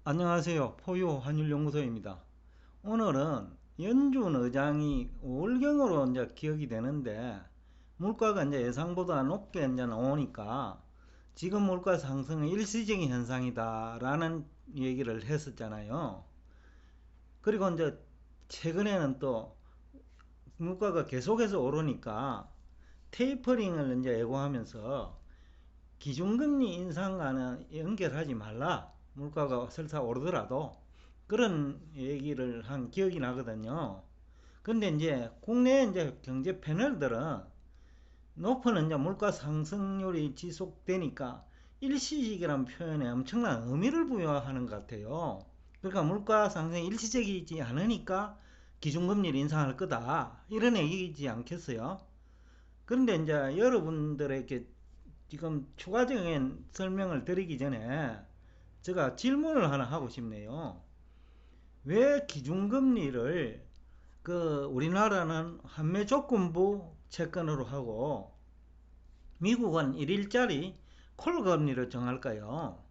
안녕하세요. 포유 환율연구소입니다. 오늘은 연준 의장이 5월경으로 이제 기억이 되는데 물가가 이제 예상보다 높게 이제 나오니까 지금 물가 상승은 일시적인 현상이다라는 얘기를 했었잖아요. 그리고 이제 최근에는 또 물가가 계속해서 오르니까 테이퍼링을 이제 예고하면서 기준금리 인상과는 연결하지 말라. 물가가 설사 오르더라도 그런 얘기를 한 기억이 나거든요. 근데 이제 국내 이제 경제 패널들은 높은 이제 물가 상승률이 지속되니까 일시적이라는 표현에 엄청난 의미를 부여하는 것 같아요. 그러니까 물가 상승이 일시적이지 않으니까 기준금리를 인상할 거다. 이런 얘기이지 않겠어요? 그런데 이제 여러분들에게 지금 추가적인 설명을 드리기 전에 제가 질문을 하나 하고 싶네요. 왜 기준금리를 우리나라는 한매 조건부 채권으로 하고 미국은 일일짜리 콜금리를 정할까요?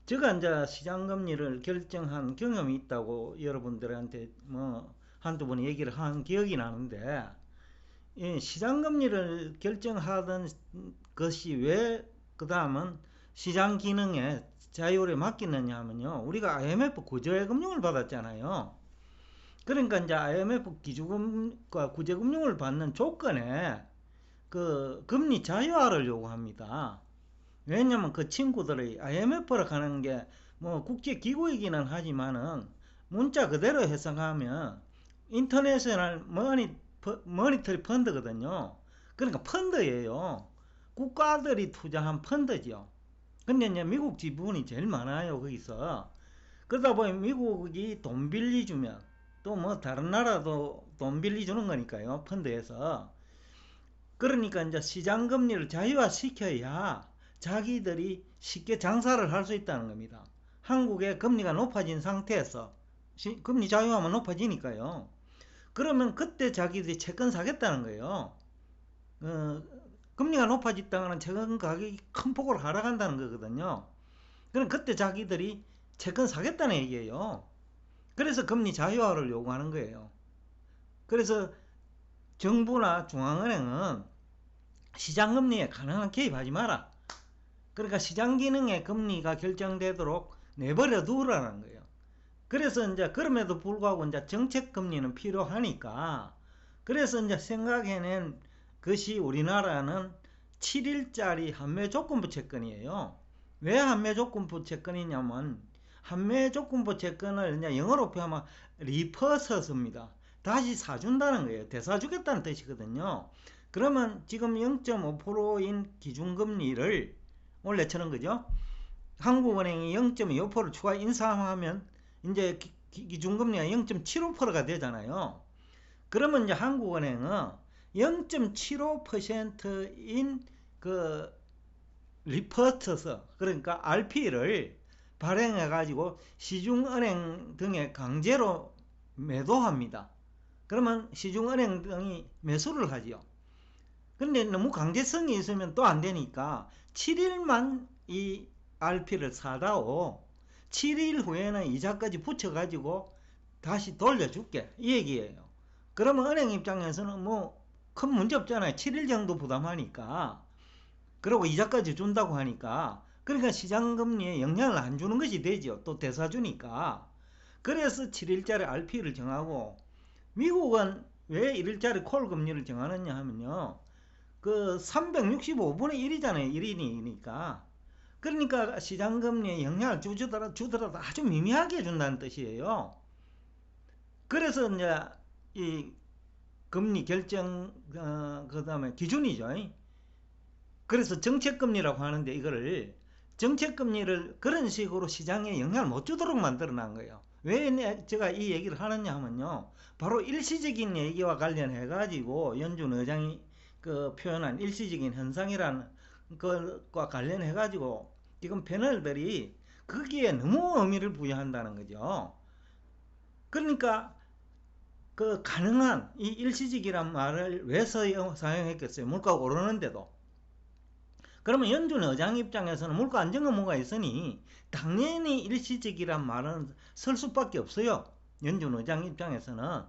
제가 이제 시장금리를 결정한 경험이 있다고 여러분들한테 뭐 한두 번 얘기를 한 기억이 나는데, 시장금리를 결정하던 것이 왜 그 다음은 시장 기능에 자율에 맡기느냐 하면요, 우리가 IMF 구제금융을 받았잖아요. 그러니까 이제 IMF 기준금과 구제금융을 받는 조건에 그 금리 자유화를 요구합니다. 왜냐면 그 친구들이 IMF로 가는 게 뭐 국제기구이기는 하지만은 문자 그대로 해석하면 인터내셔널 머니터리 펀드거든요. 그러니까 펀드예요. 국가들이 투자한 펀드죠. 근데 이제 미국 지분이 제일 많아요, 거기서. 그러다 보니 미국이 돈 빌려주면 또 뭐 다른 나라도 돈 빌려주는 거니까요, 펀드에서. 그러니까 이제 시장 금리를 자유화시켜야 자기들이 쉽게 장사를 할 수 있다는 겁니다. 한국의 금리가 높아진 상태에서 금리 자유화하면 높아지니까요. 그러면 그때 자기들이 채권 사겠다는 거예요. 어, 금리가 높아졌다가는 채권 가격이 큰 폭으로 하락한다는 거거든요. 그럼 그때 자기들이 채권 사겠다는 얘기예요. 그래서 금리 자유화를 요구하는 거예요. 그래서 정부나 중앙은행은 시장금리에 가능한 개입하지 마라. 그러니까 시장 기능의 금리가 결정되도록 내버려 두라는 거예요. 그래서 이제 그럼에도 불구하고 이제 정책 금리는 필요하니까, 그래서 이제 생각해낸 것이 우리나라는 7일짜리 한매 조건부 채권이에요. 왜 한매 조건부 채권이냐면 한매 조건부 채권을 이제 영어로 표현하면 리퍼서스입니다. 다시 사준다는 거예요. 되사주겠다는 뜻이거든요. 그러면 지금 0.5%인 기준금리를 원래처럼, 그죠? 한국은행이 0.25% 추가 인상하면 이제 기준금리가 0.75%가 되잖아요. 그러면 이제 한국은행은 0.75%인 그 리퍼트서, 그러니까 RP를 발행해 가지고 시중은행 등에 강제로 매도합니다. 그러면 시중은행 등이 매수를 하지요. 근데 너무 강제성이 있으면 또 안 되니까 7일만 이 RP를 사다오, 7일 후에는 이자까지 붙여가지고 다시 돌려줄게, 이 얘기예요. 그러면 은행 입장에서는 뭐 큰 문제 없잖아요. 7일 정도 부담하니까. 그리고 이자까지 준다고 하니까, 그러니까 시장금리에 영향을 안 주는 것이 되죠. 또 대사주니까. 그래서 7일짜리 RP를 정하고, 미국은 왜 1일짜리 콜 금리를 정하느냐 하면요, 그 365분의 1이잖아요. 1인이니까. 그러니까 시장금리에 영향을 주더라도 아주 미미하게 준다는 뜻이에요. 그래서 이제 이 금리 결정, 그 다음에 기준이죠. 그래서 정책금리라고 하는데, 이거를 정책금리를 그런 식으로 시장에 영향을 못 주도록 만들어 놓은 거예요. 왜 제가 이 얘기를 하느냐 하면요, 바로 일시적인 얘기와 관련해 가지고 연준 의장이 그 표현한 일시적인 현상이라는 것과 관련해 가지고 지금 패널들이 거기에 너무 의미를 부여한다는 거죠. 그러니까 그 가능한 이 일시적이란 말을 왜 사용했겠어요? 물가가 오르는데도. 그러면 연준 의장 입장에서는 물가 안정 의무가 있으니 당연히 일시적이란 말은 쓸 수밖에 없어요. 연준 의장 입장에서는.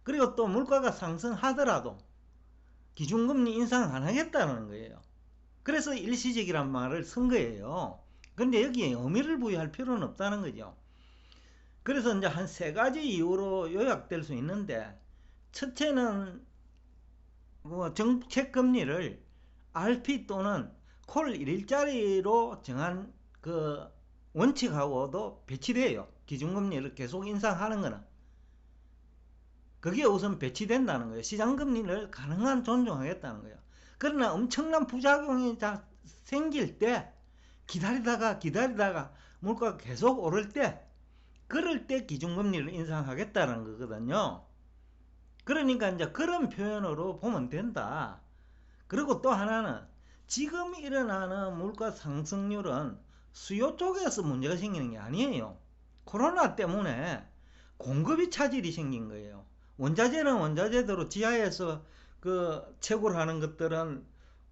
그리고 또 물가가 상승하더라도 기준금리 인상 안 하겠다는 거예요. 그래서 일시적이란 말을 쓴 거예요. 근데 여기에 의미를 부여할 필요는 없다는 거죠. 그래서 이제 한 세 가지 이유로 요약될 수 있는데, 첫째는 뭐 정책 금리를 RP 또는 콜 1일짜리로 정한 그 원칙하고도 배치돼요. 기준금리를 계속 인상하는 거는. 그게 우선 배치된다는 거예요. 시장금리를 가능한 존중하겠다는 거예요. 그러나 엄청난 부작용이 생길 때, 기다리다가 물가가 계속 오를 때, 그럴 때 기준금리를 인상하겠다는 거거든요. 그러니까 이제 그런 표현으로 보면 된다. 그리고 또 하나는 지금 일어나는 물가 상승률은 수요 쪽에서 문제가 생기는 게 아니에요. 코로나 때문에 공급이 차질이 생긴 거예요. 원자재는 원자재대로 지하에서 그 채굴 하는 것들은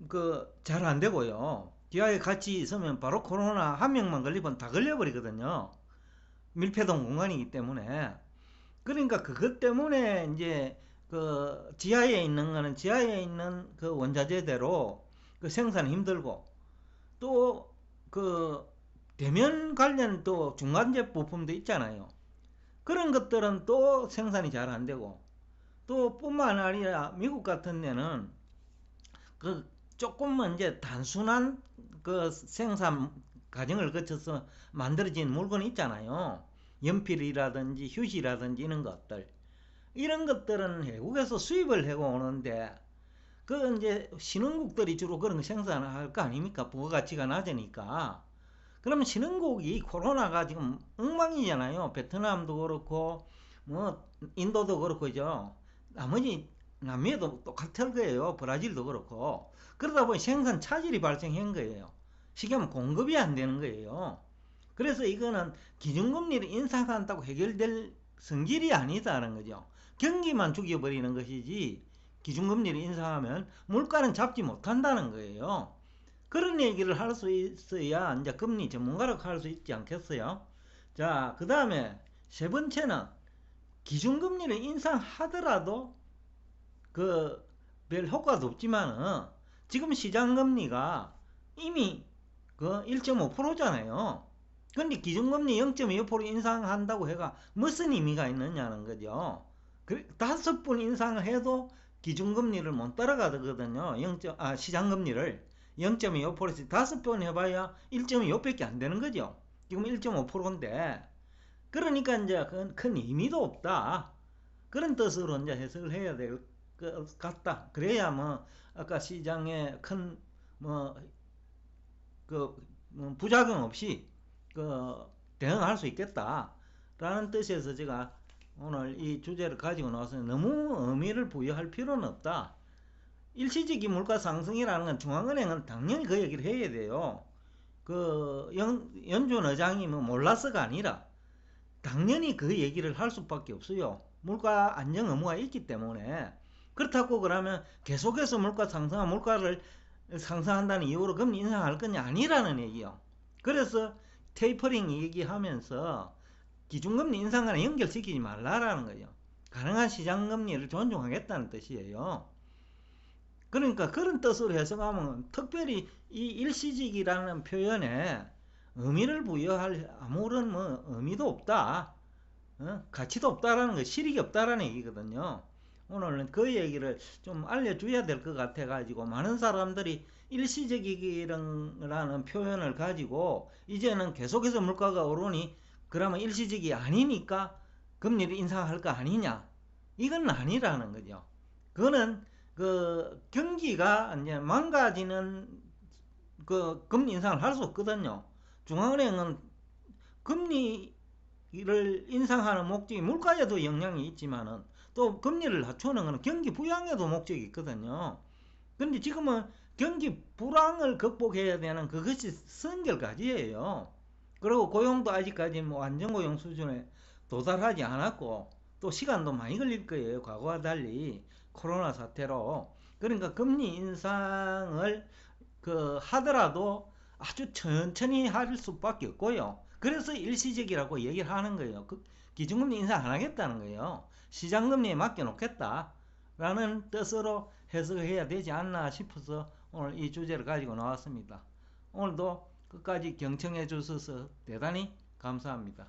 그 잘 안 되고요. 지하에 같이 있으면 바로 코로나 한 명만 걸리면 다 걸려버리거든요. 밀폐동 공간이기 때문에. 그러니까 그것 때문에 이제 그 지하에 있는 거는 지하에 있는 그 원자재대로 그 생산이 힘들고, 또 그 대면 관련 또 중간재 부품도 있잖아요. 그런 것들은 또 생산이 잘 안 되고, 또 뿐만 아니라 미국 같은 데는 그 조금만 이제 단순한 그 생산 과정을 거쳐서 만들어진 물건이 있잖아요. 연필이라든지 휴지라든지 이런 것들. 이런 것들은 외국에서 수입을 해고 오는데, 그 이제 신흥국들이 주로 그런 거 생산할 거 아닙니까? 부가가치가 낮으니까. 그러면 신흥국이 코로나가 지금 엉망이잖아요. 베트남도 그렇고 뭐 인도도 그렇고죠. 나머지 남미에도 똑같을 거예요. 브라질도 그렇고. 그러다 보니 생산 차질이 발생한 거예요. 쉽게 하면 공급이 안 되는 거예요. 그래서 이거는 기준금리를 인상한다고 해결될 성질이 아니다는 거죠. 경기만 죽여버리는 것이지 기준금리를 인상하면 물가는 잡지 못한다는 거예요. 그런 얘기를 할 수 있어야 이제 금리 전문가라고 할 수 있지 않겠어요? 자, 그 다음에 세 번째는 기준금리를 인상하더라도 그 별 효과도 없지만은 지금 시장금리가 이미 그 1.5%잖아요. 근데 기준금리 0.25% 인상한다고 해가 무슨 의미가 있느냐는 거죠. 다섯 번 인상을 해도 기준금리를 못 따라가거든요. 시장금리를 0.25%에서 다섯 번 해봐야 1.25밖에 안 되는 거죠. 지금 1.5%인데. 그러니까 이제 큰 의미도 없다. 그런 뜻으로 이제 해석을 해야 될 것 같다. 그래야 뭐 아까 시장에 큰 뭐 그 부작용 없이 그 대응할 수 있겠다라는 뜻에서 제가 오늘 이 주제를 가지고 나와서 너무 의미를 부여할 필요는 없다. 일시적인 물가 상승이라는 건 중앙은행은 당연히 그 얘기를 해야 돼요. 그 연준 의장이 뭐 몰라서가 아니라 당연히 그 얘기를 할 수밖에 없어요. 물가 안정 의무가 있기 때문에. 그렇다고 그러면 계속해서 물가를 상승한다는 이유로 금리 인상할 거냐 아니라는 얘기요. 그래서 테이퍼링 얘기하면서 기준금리 인상과는 연결시키지 말라라는 거죠. 가능한 시장금리를 존중하겠다는 뜻이에요. 그러니까 그런 뜻으로 해석하면 특별히 이 일시적이라는 표현에 의미를 부여할 아무런 뭐 의미도 없다. 가치도 없다라는 거, 실익이 없다라는 얘기거든요. 오늘은 그 얘기를 좀 알려줘야 될 것 같아가지고 많은 사람들이 일시적이라는 표현을 가지고 이제는 계속해서 물가가 오르니 그러면 일시적이 아니니까 금리를 인상할 거 아니냐, 이건 아니라는 거죠. 그거는 그 경기가 이제 망가지는 그 금리 인상을 할 수 없거든요. 중앙은행은 금리를 인상하는 목적이 물가에도 영향이 있지만은 또 금리를 낮추는 것은 경기 부양에도 목적이 있거든요. 근데 지금은 경기 불황을 극복해야 되는 그것이 선결과제예요. 그리고 고용도 아직까지 뭐 안정고용 수준에 도달하지 않았고 또 시간도 많이 걸릴 거예요. 과거와 달리 코로나 사태로. 그러니까 금리 인상을 하더라도 아주 천천히 할 수밖에 없고요. 그래서 일시적이라고 얘기를 하는 거예요. 기준금리 인상 안 하겠다는 거예요. 시장금리에 맡겨놓겠다라는 뜻으로 해석을 해야 되지 않나 싶어서 오늘 이 주제를 가지고 나왔습니다. 오늘도 끝까지 경청해 주셔서 대단히 감사합니다.